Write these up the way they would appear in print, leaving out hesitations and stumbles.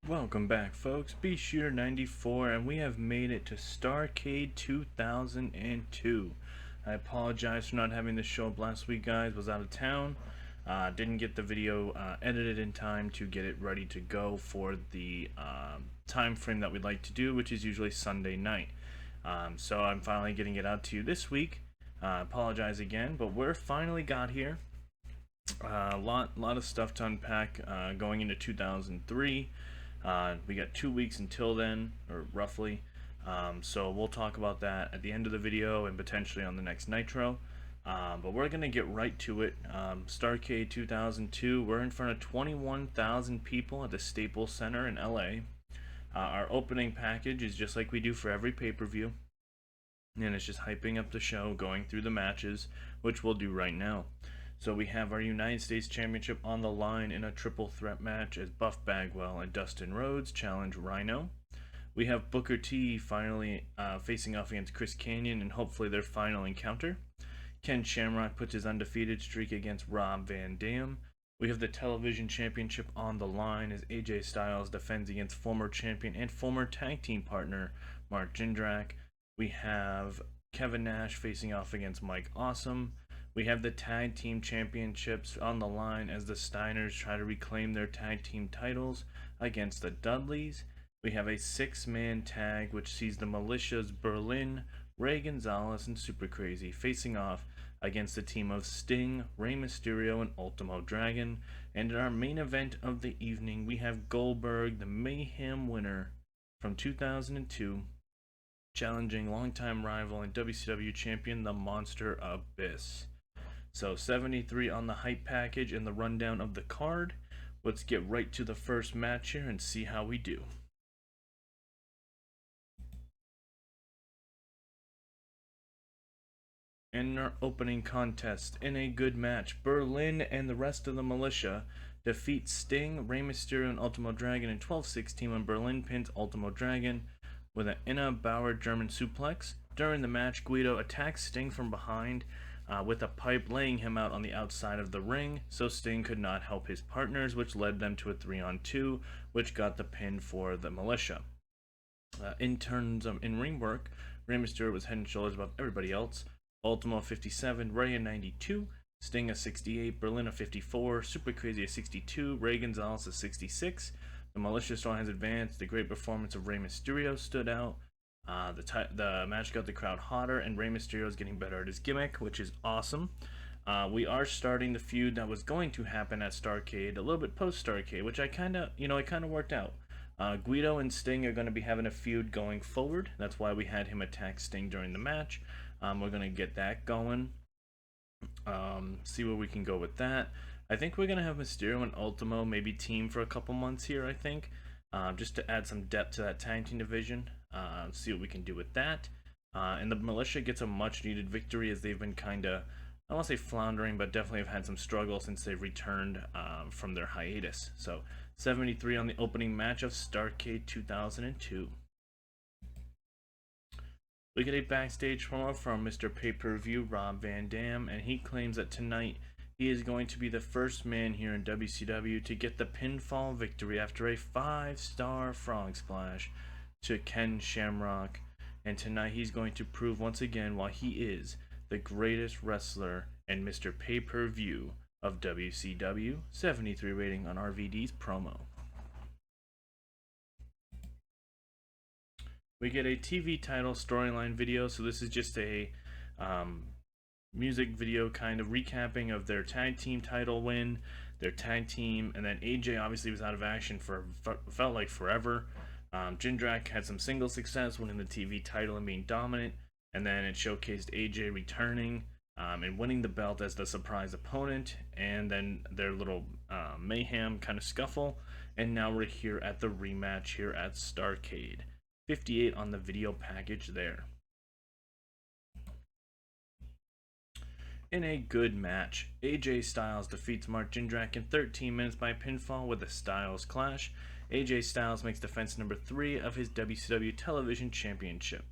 Welcome back, folks. Be Sheer 94, and we have made it to Starcade 2002. I apologize for not having this show up last week, guys. Was out of town. Didn't get the video edited in time to get it ready to go for the time frame that we'd like to do, which is usually Sunday night. So I'm finally getting it out to you this week. Apologize again, but we're finally got here. A lot of stuff to unpack going into 2003. We got 2 weeks until then, or roughly. So we'll talk about that at the end of the video and potentially on the next Nitro. But we're going to get right to it. Starcade 2002, we're in front of 21,000 people at the Staples Center in LA. Our opening package is just like we do for every pay-per-view. And it's just hyping up the show, going through the matches, which we'll do right now. So we have our United States Championship on the line in a triple threat match as Buff Bagwell and Dustin Rhodes challenge Rhino. We have Booker T finally facing off against Chris Kanyon in hopefully their final encounter. Ken Shamrock puts his undefeated streak against Rob Van Dam. We have the television championship on the line as AJ Styles defends against former champion and former tag team partner Mark Jindrak. We have Kevin Nash facing off against Mike Awesome. We have the tag team championships on the line as the Steiners try to reclaim their tag team titles against the Dudleys. We have a 6-man tag which sees the Militia's Berlin, Ray Gonzalez, and Super Crazy facing off against the team of Sting, Rey Mysterio, and Ultimo Dragon. And in our main event of the evening, we have Goldberg, the Mayhem winner from 2002, challenging longtime rival and WCW champion, the Monster Abyss. So 73 on the hype package and the rundown of the card. Let's get right to the first match here and see how we do. In our opening contest, in a good match, Berlin and the rest of the Militia defeat Sting, Rey Mysterio, and Ultimo Dragon in 12-16 when Berlin pins Ultimo Dragon with an Inna Bauer German suplex. During the match, Guido attacks Sting from behind with a pipe, laying him out on the outside of the ring, so Sting could not help his partners, which led them to a 3-on-2, which got the pin for the Militia. In terms of in-ring work, Rey Mysterio was head and shoulders above everybody else. Ultimo 57, Ray a 92, Sting a 68, Berlin a 54, Super Crazy a 62, Ray Gonzalez a 66. The Militia still has advanced. The great performance of Rey Mysterio stood out. The match got the crowd hotter, and Rey Mysterio is getting better at his gimmick, which is awesome. We are starting the feud that was going to happen at Starcade, a little bit post Starcade, which it kind of worked out. Guido and Sting are going to be having a feud going forward. That's why we had him attack Sting during the match. We're going to get that going. See where we can go with that. I think we're going to have Mysterio and Ultimo maybe team for a couple months here, I think. Just to add some depth to that tag team division. See what we can do with that. And the Militia gets a much needed victory as they've been kind of, I don't want to say floundering, but definitely have had some struggle since they've returned from their hiatus. So 73 on the opening match of Starcade 2002. We get a backstage promo from Mr. Pay-Per-View, Rob Van Dam, and he claims that tonight he is going to be the first man here in WCW to get the pinfall victory after a 5-star frog splash to Ken Shamrock. And tonight he's going to prove once again why he is the greatest wrestler and Mr. Pay-Per-View of WCW. 73 rating on RVD's promo. We get a TV title storyline video, so this is just a music video kind of recapping of their tag team title win, their tag team, and then AJ obviously was out of action for felt like forever. Jindrak had some single success, winning the TV title and being dominant, and then it showcased AJ returning and winning the belt as the surprise opponent, and then their little mayhem kind of scuffle, and now we're here at the rematch here at Starcade. 58 on the video package there. In a good match, AJ Styles defeats Mark Jindrak in 13 minutes by pinfall with a Styles Clash. AJ Styles makes defense number 3 of his WCW Television Championship.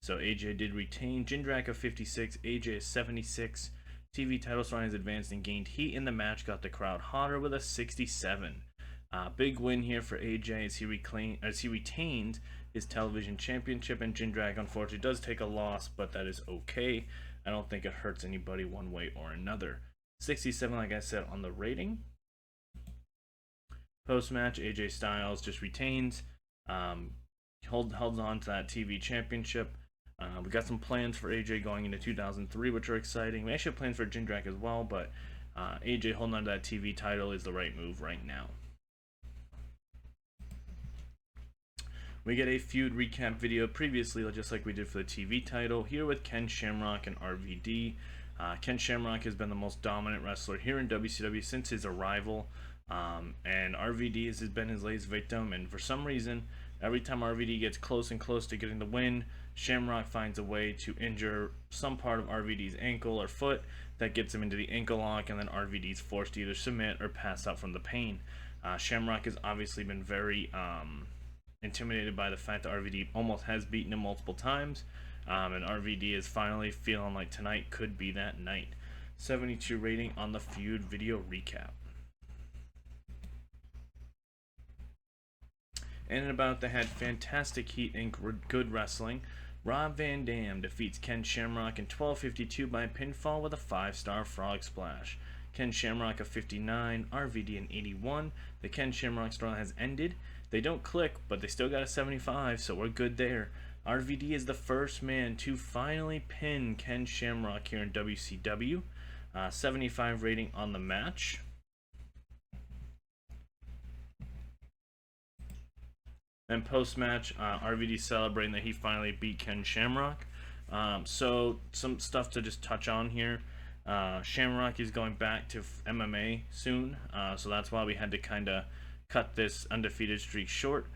So AJ did retain. Jindrak of 56, AJ is 76. TV title story has advanced and gained heat in the match, got the crowd hotter with a 67. Big win here for AJ as he retained his television championship, and Jindrak unfortunately does take a loss, but that is okay. I don't think it hurts anybody one way or another. 67, like I said, on the rating. Post-match, AJ Styles just retains, holds on to that TV championship. We got some plans for AJ going into 2003, which are exciting. We actually have plans for Jindrak as well, but AJ holding on to that TV title is the right move right now. We get a feud recap video previously, just like we did for the TV title, here with Ken Shamrock and RVD. Ken Shamrock has been the most dominant wrestler here in WCW since his arrival, and RVD has been his latest victim, and for some reason, every time RVD gets close and close to getting the win, Shamrock finds a way to injure some part of RVD's ankle or foot that gets him into the ankle lock, and then RVD's forced to either submit or pass out from the pain. Shamrock has obviously been very intimidated by the fact that RVD almost has beaten him multiple times, and RVD is finally feeling like tonight could be that night. 72 rating on the feud video recap. In and about that had fantastic heat and good wrestling. Rob Van Dam defeats Ken Shamrock in 12:52 by pinfall with a 5-star frog splash. Ken Shamrock of 59, RVD in 81. The Ken Shamrock storyline has ended. They don't click, but they still got a 75, so we're good there. RVD is the first man to finally pin Ken Shamrock here in WCW. 75 rating on the match. And post-match, RVD celebrating that he finally beat Ken Shamrock. So some stuff to just touch on here. Shamrock is going back to MMA soon, so that's why we had to kind of cut this undefeated streak short.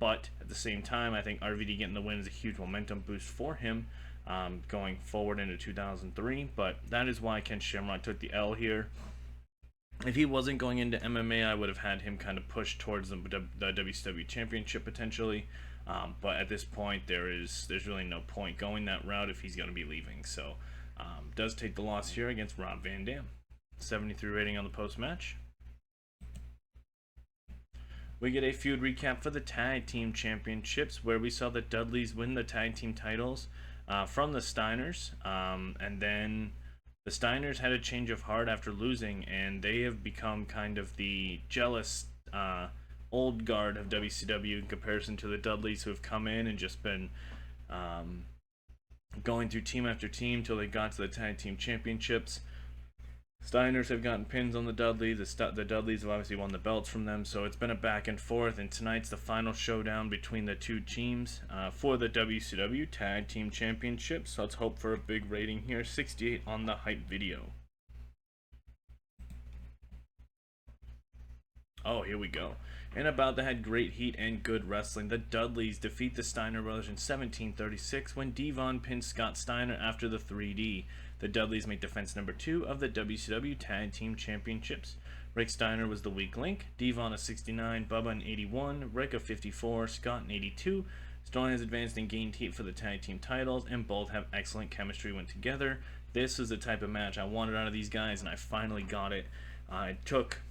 But at the same time, I think RVD getting the win is a huge momentum boost for him going forward into 2003. But that is why Ken Shamrock took the L here. If he wasn't going into MMA, I would have had him kind of push towards the WCW Championship potentially. But at this point, there's really no point going that route if he's going to be leaving. So does take the loss here against Rob Van Dam. 73 rating on the post-match. We get a feud recap for the Tag Team Championships, where we saw the Dudleys win the Tag Team titles from the Steiners, and then the Steiners had a change of heart after losing, and they have become kind of the jealous old guard of WCW in comparison to the Dudleys, who have come in and just been going through team after team till they got to the Tag Team Championships. Steiners have gotten pins on the Dudleys. The Dudleys have obviously won the belts from them, so it's been a back and forth, and tonight's the final showdown between the two teams for the WCW Tag Team Championship. So let's hope for a big rating here. 68 on the hype video. Oh, here we go. And about that had great heat and good wrestling. The Dudleys defeat the Steiner brothers in 1736 when Devon pinned Scott Steiner after the 3D. The Dudleys make defense number 2 of the WCW Tag Team Championships. Rick Steiner was the weak link. Devon of 69, Bubba in 81, Rick of 54, Scott in 82. Storyline has advanced and gained heat for the tag team titles, and both have excellent chemistry when together. This is the type of match I wanted out of these guys, and I finally got it. It took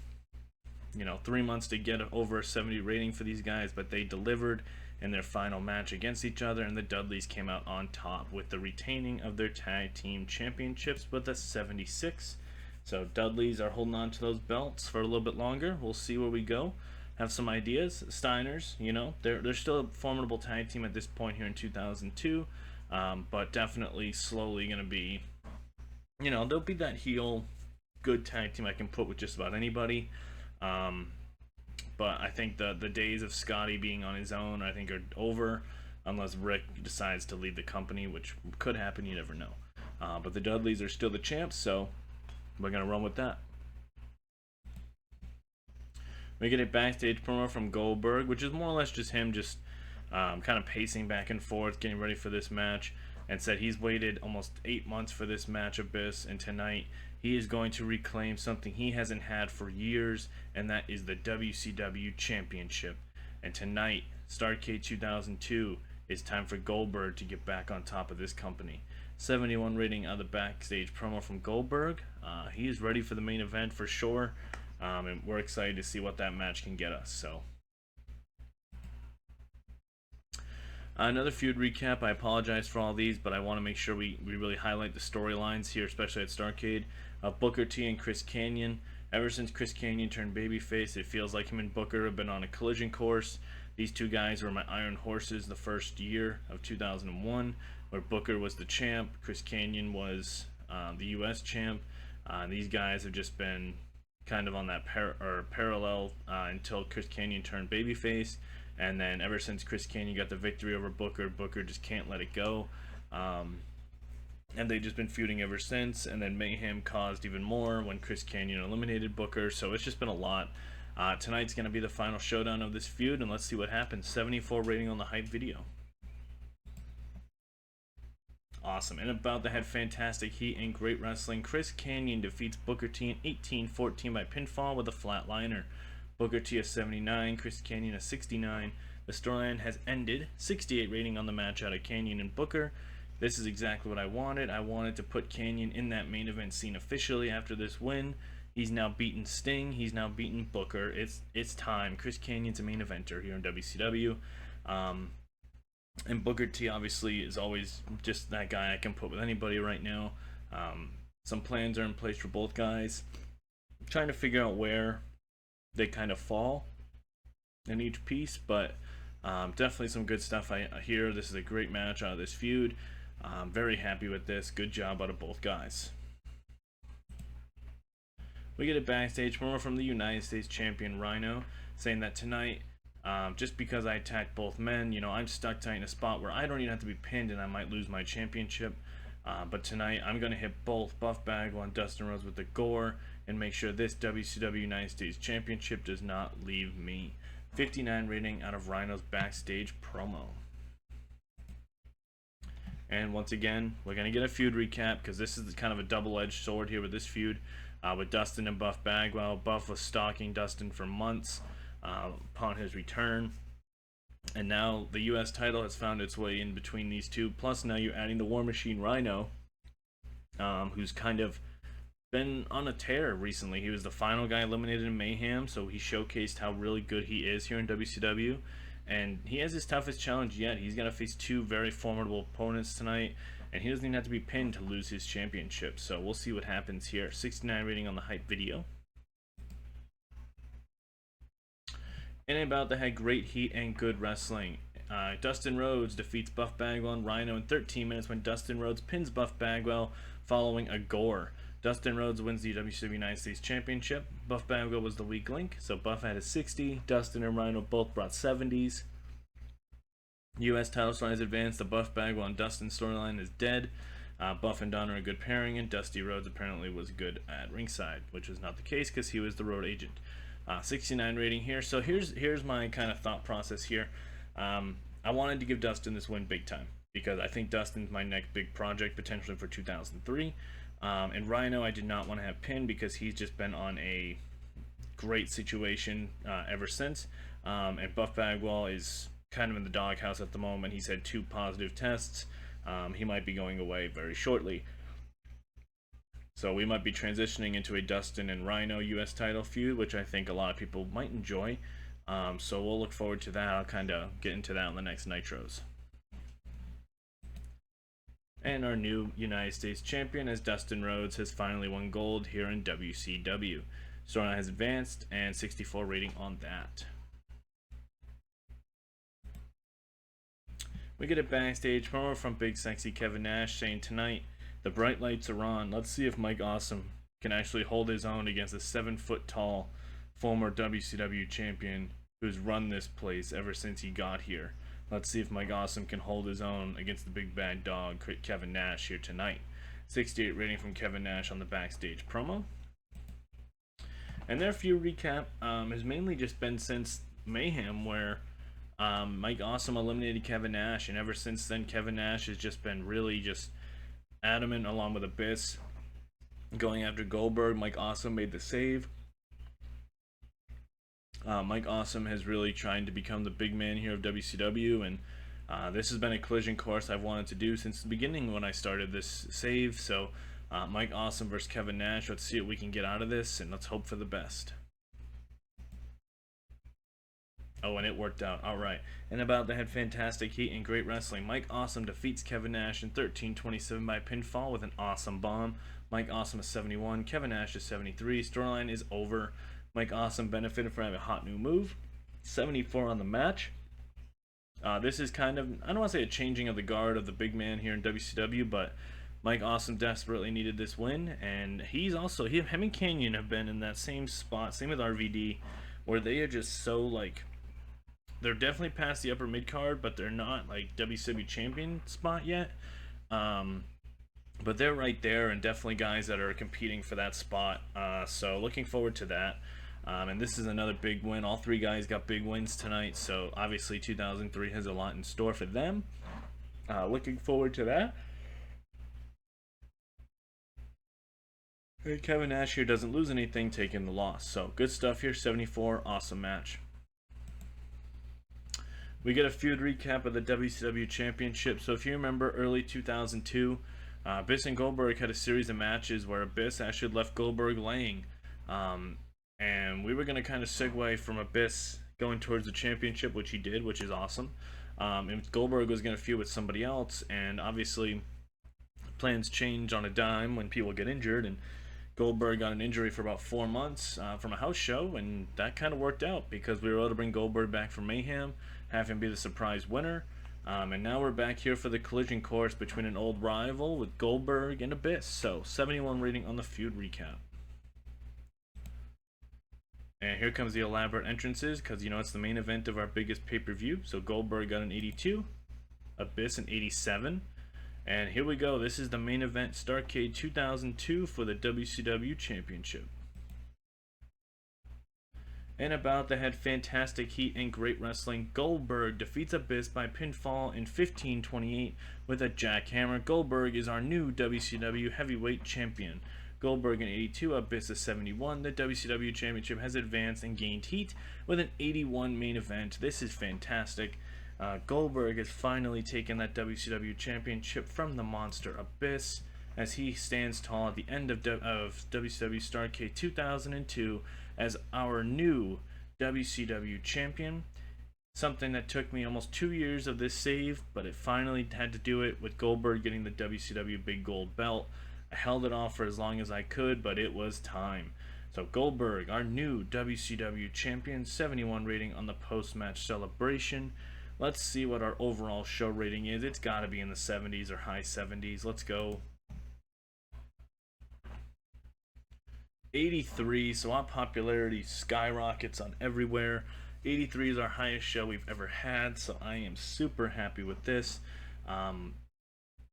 3 months to get over a 70 rating for these guys, but they delivered in their final match against each other, and the Dudleys came out on top with the retaining of their tag team championships with a 76. So Dudleys are holding on to those belts for a little bit longer. We'll see where we go. Have some ideas. Steiners, they're still a formidable tag team at this point here in 2002, but definitely slowly going to be, they'll be that heel good tag team I can put with just about anybody. But I think the days of Scotty being on his own, I think, are over, unless Rick decides to leave the company, which could happen, you never know. But the Dudleys are still the champs, so we're going to run with that. We get a backstage promo from Goldberg, which is more or less just him kind of pacing back and forth, getting ready for this match, and said he's waited almost 8 months for this match, Abyss, and tonight he is going to reclaim something he hasn't had for years, and that is the WCW Championship. And tonight, Starcade 2002, is time for Goldberg to get back on top of this company. 71 rating on the backstage promo from Goldberg. He is ready for the main event for sure. and we're excited to see what that match can get us. So another feud recap. I apologize for all these, but I want to make sure we really highlight the storylines here, especially at Starcade. Booker T and Chris Kanyon. Ever since Chris Kanyon turned babyface, it feels like him and Booker have been on a collision course. These two guys were my iron horses the first year of 2001, where Booker was the champ, Chris Kanyon was the U.S. champ. These guys have just been kind of on that parallel until Chris Kanyon turned babyface, and then ever since Chris Kanyon got the victory over Booker, Booker just can't let it go. And they've just been feuding ever since, and then Mayhem caused even more when Chris Kanyon eliminated Booker, so it's just been a lot. Tonight's going to be the final showdown of this feud, and let's see what happens. 74 rating on the hype video. Awesome. And about that had fantastic heat and great wrestling. Chris Kanyon defeats Booker T in 18-14 by pinfall with a flatliner. Booker T a 79, Chris Kanyon a 69. The storyline has ended. 68 rating on the match out of Kanyon and Booker. This is exactly what I wanted. I wanted to put Kanyon in that main event scene officially after this win. He's now beaten Sting. He's now beaten Booker. It's time. Chris Kanyon's a main eventer here in WCW. And Booker T obviously is always just that guy I can put with anybody right now. Some plans are in place for both guys. I'm trying to figure out where they kind of fall in each piece, but definitely some good stuff I hear. This is a great match out of this feud. I'm very happy with this. Good job out of both guys. We get a backstage promo from the United States champion Rhino, saying that tonight, just because I attacked both men, I'm stuck tight in a spot where I don't even have to be pinned and I might lose my championship. But tonight, I'm going to hit both Buff Bagwell and Dustin Rhodes with the gore and make sure this WCW United States Championship does not leave me. 59 rating out of Rhino's backstage promo. And once again, we're going to get a feud recap because this is kind of a double-edged sword here with this feud with Dustin and Buff Bagwell. Buff was stalking Dustin for months upon his return. And now the U.S. title has found its way in between these two. Plus now you're adding the War Machine Rhino, who's kind of been on a tear recently. He was the final guy eliminated in Mayhem, so he showcased how really good he is here in WCW. And he has his toughest challenge yet. He's going to face two very formidable opponents tonight, and he doesn't even have to be pinned to lose his championship. So we'll see what happens here. 69 rating on the hype video. And about that had great heat and good wrestling. Dustin Rhodes defeats Buff Bagwell and Rhino in 13 minutes when Dustin Rhodes pins Buff Bagwell following a gore. Dustin Rhodes wins the WCW United States Championship. Buff Bagwell was the weak link, so Buff had a 60. Dustin and Rhino both brought 70s. U.S. title story has advanced. The Buff Bagwell and Dustin storyline is dead. Buff and Don are a good pairing, and Dusty Rhodes apparently was good at ringside, which was not the case because he was the road agent. 69 rating here. So here's my kind of thought process here. I wanted to give Dustin this win big time because I think Dustin's my next big project potentially for 2003. And Rhino I did not want to have pinned because he's just been on a great situation ever since. And Buff Bagwell is kind of in the doghouse at the moment. He's had 2 positive tests. He might be going away very shortly. So we might be transitioning into a Dustin and Rhino U.S. title feud, which I think a lot of people might enjoy. So we'll look forward to that. I'll kind of get into that on the next Nitros. And our new United States champion, as Dustin Rhodes, has finally won gold here in WCW. Storyline has advanced, and 64 rating on that. We get a backstage promo from Big Sexy Kevin Nash saying tonight, the bright lights are on. Let's see if Mike Awesome can actually hold his own against a 7-foot-tall former WCW champion who's run this place ever since he got here. Let's see if Mike Awesome can hold his own against the big bad dog, Kevin Nash, here tonight. 68 rating from Kevin Nash on the backstage promo. And their feud recap has mainly just been since Mayhem, where Mike Awesome eliminated Kevin Nash, and ever since then Kevin Nash has just been really just adamant along with Abyss going after Goldberg. Mike Awesome made the save. Mike Awesome has really tried to become the big man here of WCW, and this has been a collision course I've wanted to do since the beginning when I started this save. So Mike Awesome versus Kevin Nash. Let's see what we can get out of this, and let's hope for the best. Oh, and it worked out. All right. And about they had fantastic heat and great wrestling. Mike Awesome defeats Kevin Nash in 13:27 by pinfall with an awesome bomb. Mike Awesome is 71. Kevin Nash is 73. Storyline is over. Mike Awesome benefited from having a hot new move. 74 on the match. This is kind of, I don't want to say a changing of the guard of the big man here in WCW, but Mike Awesome desperately needed this win, and him and Kanyon have been in that same spot, same with RVD, where they are just so like, they're definitely past the upper mid card, but they're not like WCW champion spot yet. But they're right there, and definitely guys that are competing for that spot. So looking forward to that. And this is another big win. All three guys got big wins tonight, so obviously 2003 has a lot in store for them. Looking forward to that. And Kevin Nash here doesn't lose anything, taking the loss. So good stuff here. 74, awesome match. We get a feud recap of the WCW Championship. So if you remember early 2002, Abyss and Goldberg had a series of matches where Abyss actually left Goldberg laying. And we were going to kind of segue from Abyss going towards the championship, which he did, which is awesome. And Goldberg was going to feud with somebody else, and obviously plans change on a dime when people get injured, and Goldberg got an injury for about 4 months from a house show, and that kind of worked out because we were able to bring Goldberg back from Mayhem, have him be the surprise winner, and now we're back here for the collision course between an old rival with Goldberg and Abyss. So 71 rating on the feud recap. And here comes the elaborate entrances, because, you know, it's the main event of our biggest pay-per-view. So Goldberg got an 82, Abyss an 87. And here we go. This is the main event, Starcade 2002 for the WCW Championship. And about they had fantastic heat and great wrestling. Goldberg defeats Abyss by pinfall in 15:28 with a jackhammer. Goldberg is our new WCW Heavyweight Champion. Goldberg in 82, Abyss is 71. The WCW Championship has advanced and gained heat with an 81 main event. This is fantastic. Goldberg has finally taken that WCW Championship from the monster Abyss as he stands tall at the end of WCW Starcade 2002 as our new WCW Champion. Something that took me almost 2 years of this save, but it finally had to do it with Goldberg getting the WCW Big Gold Belt. I held it off for as long as I could, but it was time. So Goldberg, our new WCW champion, 71 rating on the post-match celebration. Let's see what our overall show rating is. It's got to be in the 70s or high 70s. Let's go. 83, so our popularity skyrockets on everywhere. 83 is our highest show we've ever had, so I am super happy with this.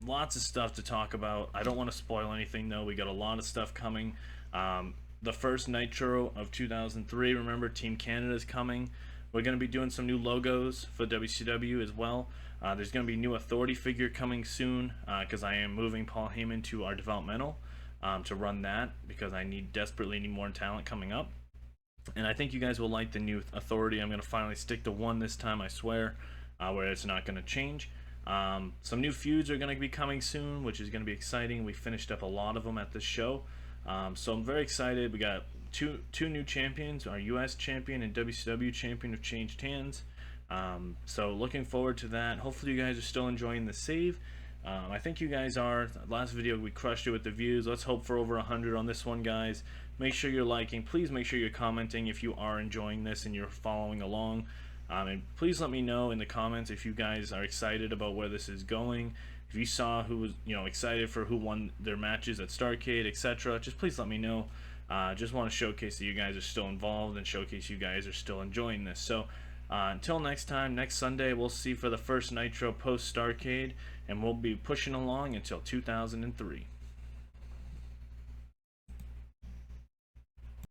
Lots of stuff to talk about. I don't want to spoil anything though. We got a lot of stuff coming. The first Nitro of 2003, remember, Team Canada is coming. We're going to be doing some new logos for WCW as well. There's going to be a new authority figure coming soon because I am moving Paul Heyman to our developmental to run that because I desperately need more talent coming up. And I think you guys will like the new authority. I'm going to finally stick to one this time, I swear, where it's not going to change. Some new feuds are going to be coming soon, which is going to be exciting. We finished up a lot of them at this show, so I'm very excited. We got two new champions. Our US champion and WCW champion have changed hands, so looking forward to that. Hopefully you guys are still enjoying the save. I think you guys are. Last video we crushed it with the views. Let's hope for over 100 on this one, guys. Make sure you're liking. Please make sure you're commenting if you are enjoying this and you're following along. And please let me know in the comments if you guys are excited about where this is going. If you saw who was, excited for who won their matches at Starcade, etc., just please let me know. Just want to showcase that you guys are still involved and showcase you guys are still enjoying this. So until next time, next Sunday, we'll see for the first Nitro post Starcade, and we'll be pushing along until 2003.